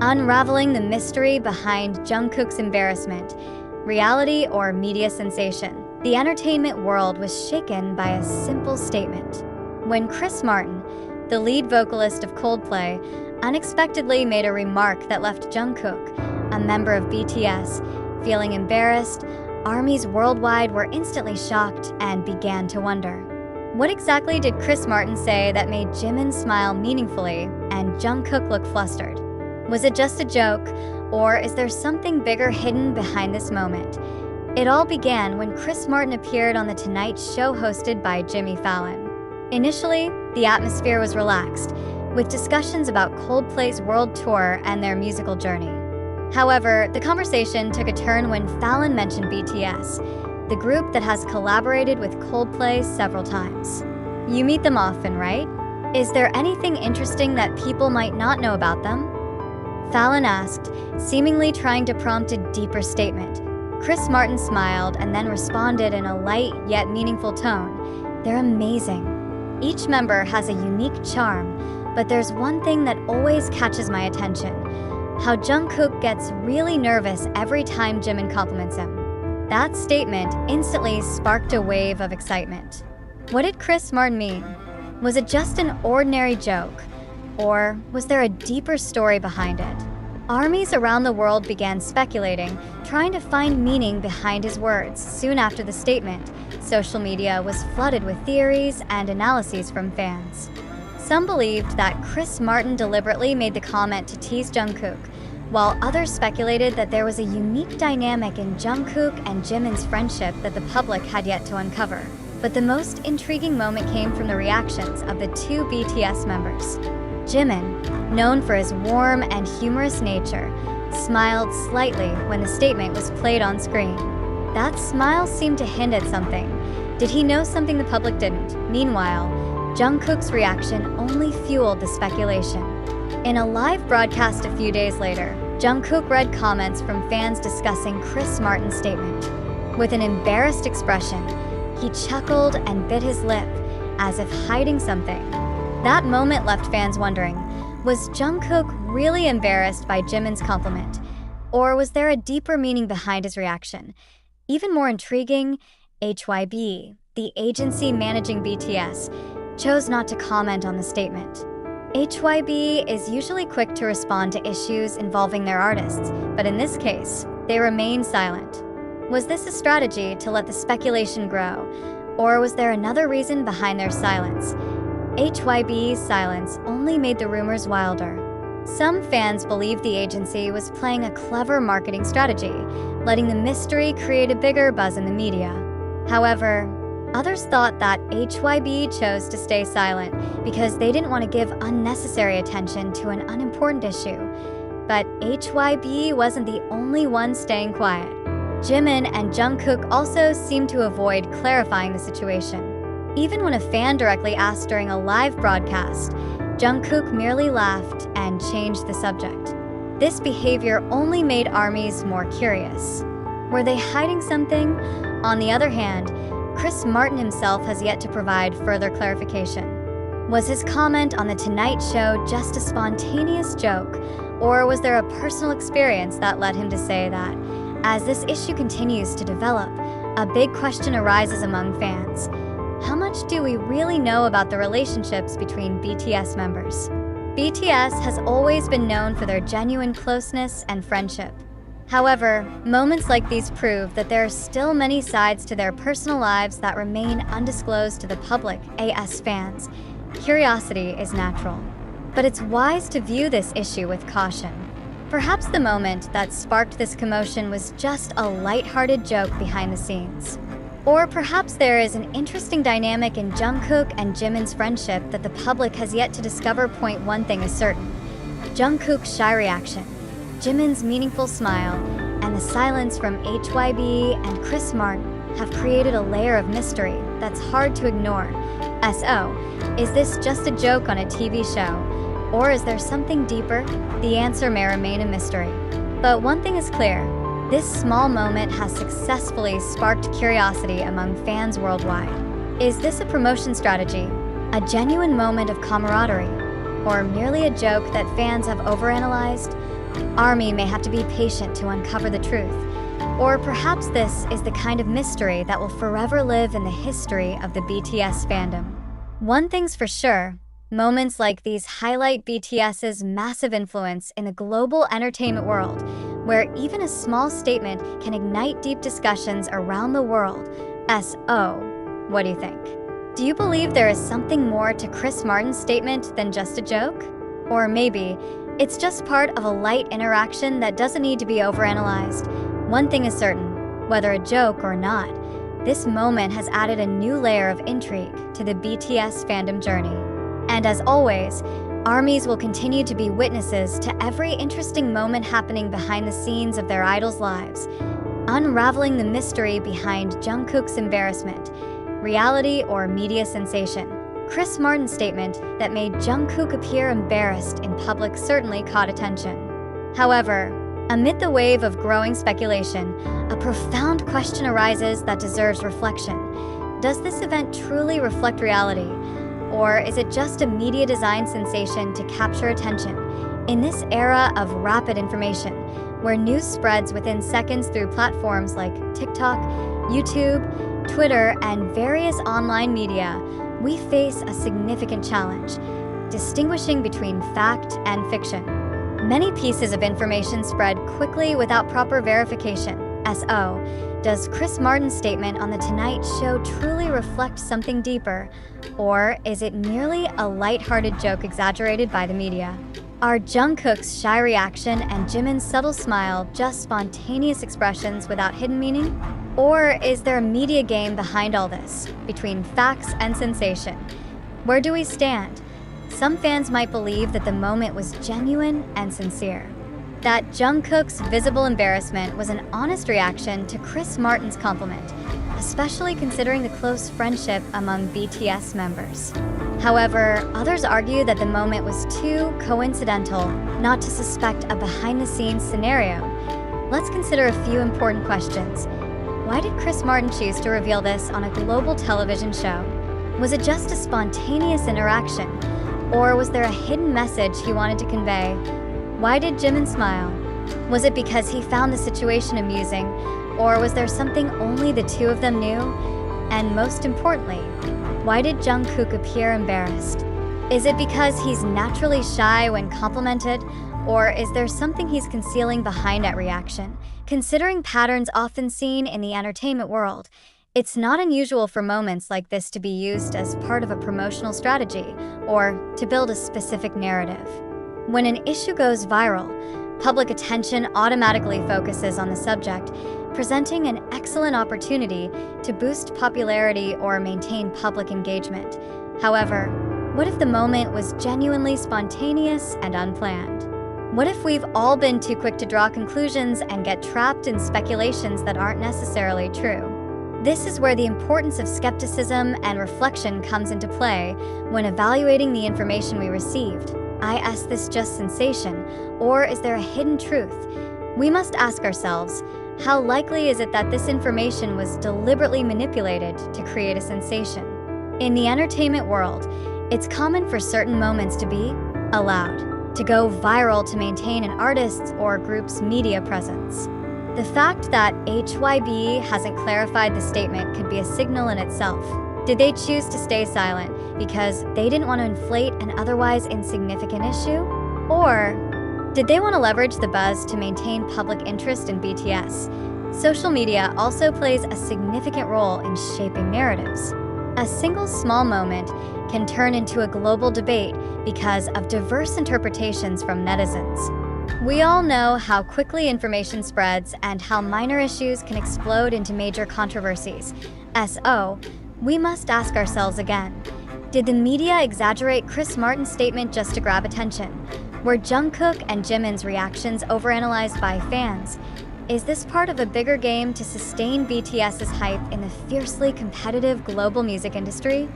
Unraveling the mystery behind Jungkook's embarrassment, reality or media sensation. The entertainment world was shaken by a simple statement. When Chris Martin, the lead vocalist of Coldplay, unexpectedly made a remark that left Jungkook, a member of BTS, feeling embarrassed, armies worldwide were instantly shocked and began to wonder. What exactly did Chris Martin say that made Jimin smile meaningfully and Jungkook look flustered? Was it just a joke, or is there something bigger hidden behind this moment? It all began when Chris Martin appeared on The Tonight Show hosted by Jimmy Fallon. Initially, the atmosphere was relaxed, with discussions about Coldplay's world tour and their musical journey. However, the conversation took a turn when Fallon mentioned BTS, the group that has collaborated with Coldplay several times. You meet them often, right? Is there anything interesting that people might not know about them? Fallon asked, seemingly trying to prompt a deeper statement. Chris Martin smiled and then responded in a light yet meaningful tone. They're amazing. Each member has a unique charm, but there's one thing that always catches my attention: how Jungkook gets really nervous every time Jimin compliments him. That statement instantly sparked a wave of excitement. What did Chris Martin mean? Was it just an ordinary joke? Or was there a deeper story behind it? Armies around the world began speculating, trying to find meaning behind his words. Soon after the statement, social media was flooded with theories and analyses from fans. Some believed that Chris Martin deliberately made the comment to tease Jungkook, while others speculated that there was a unique dynamic in Jungkook and Jimin's friendship that the public had yet to uncover. But the most intriguing moment came from the reactions of the two BTS members. Jimin, known for his warm and humorous nature, smiled slightly when the statement was played on screen. That smile seemed to hint at something. Did he know something the public didn't? Meanwhile, Jungkook's reaction only fueled the speculation. In a live broadcast a few days later, Jungkook read comments from fans discussing Chris Martin's statement. With an embarrassed expression, he chuckled and bit his lip, as if hiding something. That moment left fans wondering, was Jungkook really embarrassed by Jimin's compliment? Or was there a deeper meaning behind his reaction? Even more intriguing, HYB, the agency managing BTS, chose not to comment on the statement. HYB is usually quick to respond to issues involving their artists, but in this case, they remained silent. Was this a strategy to let the speculation grow, or was there another reason behind their silence? HYB's silence only made the rumors wilder. Some fans believed the agency was playing a clever marketing strategy, letting the mystery create a bigger buzz in the media. However, others thought that HYB chose to stay silent because they didn't want to give unnecessary attention to an unimportant issue. But HYB wasn't the only one staying quiet. Jimin and Jungkook also seemed to avoid clarifying the situation. Even when a fan directly asked during a live broadcast, Jungkook merely laughed and changed the subject. This behavior only made armies more curious. Were they hiding something? On the other hand, Chris Martin himself has yet to provide further clarification. Was his comment on The Tonight Show just a spontaneous joke, or was there a personal experience that led him to say that? As this issue continues to develop, a big question arises among fans. How much do we really know about the relationships between BTS members? BTS has always been known for their genuine closeness and friendship. However, moments like these prove that there are still many sides to their personal lives that remain undisclosed to the public. As fans, curiosity is natural, but it's wise to view this issue with caution. Perhaps the moment that sparked this commotion was just a lighthearted joke behind the scenes. Or perhaps there is an interesting dynamic in Jungkook and Jimin's friendship that the public has yet to discover. One thing is certain: Jungkook's shy reaction, Jimin's meaningful smile, and the silence from HYB and Chris Martin have created a layer of mystery that's hard to ignore. So, is this just a joke on a TV show? Or is there something deeper? The answer may remain a mystery. But one thing is clear: this small moment has successfully sparked curiosity among fans worldwide. Is this a promotion strategy, a genuine moment of camaraderie, or merely a joke that fans have overanalyzed? ARMY may have to be patient to uncover the truth. Or perhaps this is the kind of mystery that will forever live in the history of the BTS fandom. One thing's for sure, moments like these highlight BTS's massive influence in the global entertainment world, where even a small statement can ignite deep discussions around the world. So, what do you think? Do you believe there is something more to Chris Martin's statement than just a joke? Or maybe it's just part of a light interaction that doesn't need to be overanalyzed. One thing is certain, whether a joke or not, this moment has added a new layer of intrigue to the BTS fandom journey. And as always, ARMYs will continue to be witnesses to every interesting moment happening behind the scenes of their idols' lives, unraveling the mystery behind Jungkook's embarrassment, reality or media sensation. Chris Martin's statement that made Jungkook appear embarrassed in public certainly caught attention. However, amid the wave of growing speculation, a profound question arises that deserves reflection. Does this event truly reflect reality? Or is it just a media design sensation to capture attention? In this era of rapid information, where news spreads within seconds through platforms like TikTok, YouTube, Twitter, and various online media, we face a significant challenge, distinguishing between fact and fiction. Many pieces of information spread quickly without proper verification. So, does Chris Martin's statement on The Tonight Show truly reflect something deeper? Or is it merely a lighthearted joke exaggerated by the media? Are Jungkook's shy reaction and Jimin's subtle smile just spontaneous expressions without hidden meaning? Or is there a media game behind all this, between facts and sensation? Where do we stand? Some fans might believe that the moment was genuine and sincere, that Jungkook's visible embarrassment was an honest reaction to Chris Martin's compliment, especially considering the close friendship among BTS members. However, others argue that the moment was too coincidental not to suspect a behind-the-scenes scenario. Let's consider a few important questions. Why did Chris Martin choose to reveal this on a global television show? Was it just a spontaneous interaction? Or was there a hidden message he wanted to convey? Why did Jimin smile? Was it because he found the situation amusing? Or was there something only the two of them knew? And most importantly, why did Jungkook appear embarrassed? Is it because he's naturally shy when complimented? Or is there something he's concealing behind that reaction? Considering patterns often seen in the entertainment world, it's not unusual for moments like this to be used as part of a promotional strategy or to build a specific narrative. When an issue goes viral, public attention automatically focuses on the subject, presenting an excellent opportunity to boost popularity or maintain public engagement. However, what if the moment was genuinely spontaneous and unplanned? What if we've all been too quick to draw conclusions and get trapped in speculations that aren't necessarily true? This is where the importance of skepticism and reflection comes into play when evaluating the information we received. Is this just sensation, or is there a hidden truth? We must ask ourselves, how likely is it that this information was deliberately manipulated to create a sensation? In the entertainment world, it's common for certain moments to be allowed, to go viral to maintain an artist's or group's media presence. The fact that HYB hasn't clarified the statement could be a signal in itself. Did they choose to stay silent because they didn't want to inflate an otherwise insignificant issue? Or did they want to leverage the buzz to maintain public interest in BTS? Social media also plays a significant role in shaping narratives. A single small moment can turn into a global debate because of diverse interpretations from netizens. We all know how quickly information spreads and how minor issues can explode into major controversies. So, we must ask ourselves again, did the media exaggerate Chris Martin's statement just to grab attention? Were Jungkook and Jimin's reactions overanalyzed by fans? Is this part of a bigger game to sustain BTS's hype in the fiercely competitive global music industry?